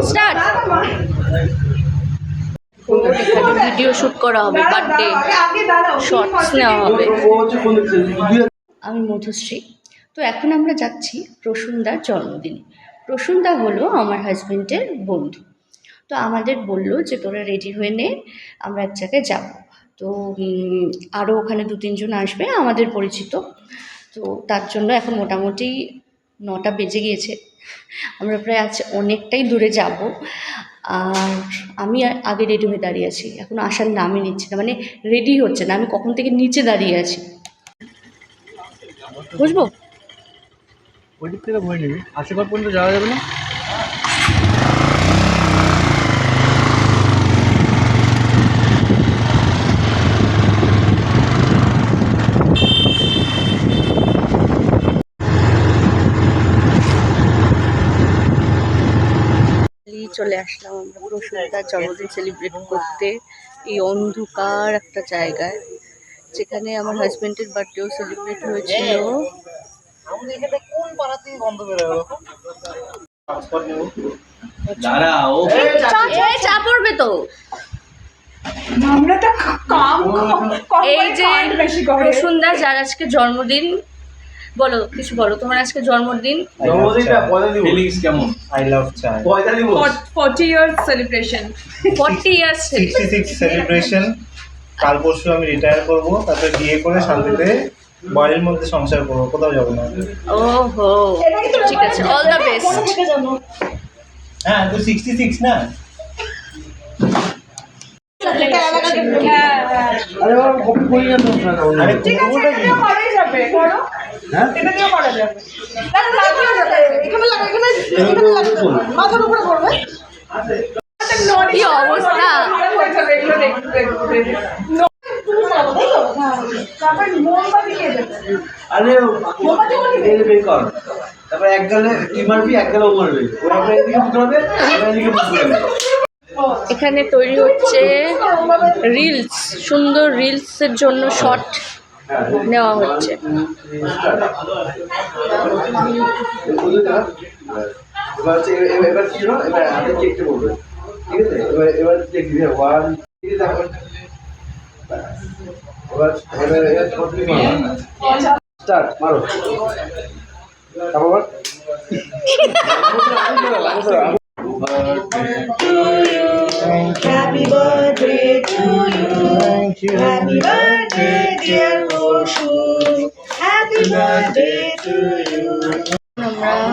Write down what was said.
Start. Video shoot করা হবে, birthday shorts নেওয়া হবে। আমি মধুশ্রী। তো এখন আমরা যাচ্ছি প্রসূনদার জন্মদিনে। প্রসূনদা হলো আমার হাজবেন্ডের বন্ধু। তো আমাদের বলল যে তোরা রেডি হয়ে নে, আমরা এক জায়গায় যাব। তো আরও ওখানে 2-3 জন আসবে আমাদের পরিচিত। তো তার জন্য এখন মোটামুটি 9টা বেজে গিয়েছে। আমরা প্রায় অনেকটাই দূরে যাব। আর আমি আগে রেডি হয়ে দাঁড়িয়ে আছি, এখন আসার নামই নিচ্ছে না, মানে রেডি হচ্ছে না। আমি কখন থেকে নিচে দাঁড়িয়ে আছি, বুঝবো? ওই দিক থেকে ভয় নেবে, আশেপাশ পর্যন্ত যাওয়া যাবে না। চলে আসলাম আমরা প্রসূনদার জন্মদিন সেলিব্রেট করতে এই অন্ধকার একটা জায়গায়, যেখানে আমার হাজবেন্ডের বার্থডেও সেলিব্রেট হয়েছিল। চা পড়বে তো। এই যে প্রসূনদা, যার আজকে জন্মদিন, বলো কিছু বলো, তোমার আজকে জন্মদিন। ফিলিংস কেমন? আই লাভ চা। 40 years celebration. 40 years 66 celebration. কাল পরশু আমি রিটায়ার করব, তারপরে বিয়ে করে শান্তিতে বাড়ির মধ্যে সংসার করবো, কোথাও যাবো না। ওহো, ঠিক আছে, অল দ্য বেস্ট। হ্যাঁ, তো 66 না? আরে বাবা, কপি করি না তো আপনারা। আরে ঠিক আছে, এটা দিয়ে করাই যাবে, করো। হ্যাঁ, এটা দিয়ে করা যাবে। তাহলে লাগিয়ে যাবে। এখানে লাগা, এখানে লাগবে। মাথার উপরে করবে। কি অবস্থা! আরে বের কর, তারপর এক গালে তুই মারবি, এক গালে ও মারবে, ওরা এদিকে মুখ হবে, ওরা এদিকে মুখ হবে। এখানে তৈরি হচ্ছে রিলস, সুন্দর রিলসের জন্য শট নেওয়া হচ্ছে। এবার কি হলো, এবার হাতে কেকটা বলবে, ঠিক আছে? এবার কেক দিবে, 1 স্টার্ট মারো, তারপর Happy birthday to you. Happy birthday, dear Oshu. Happy birthday to you. আমরা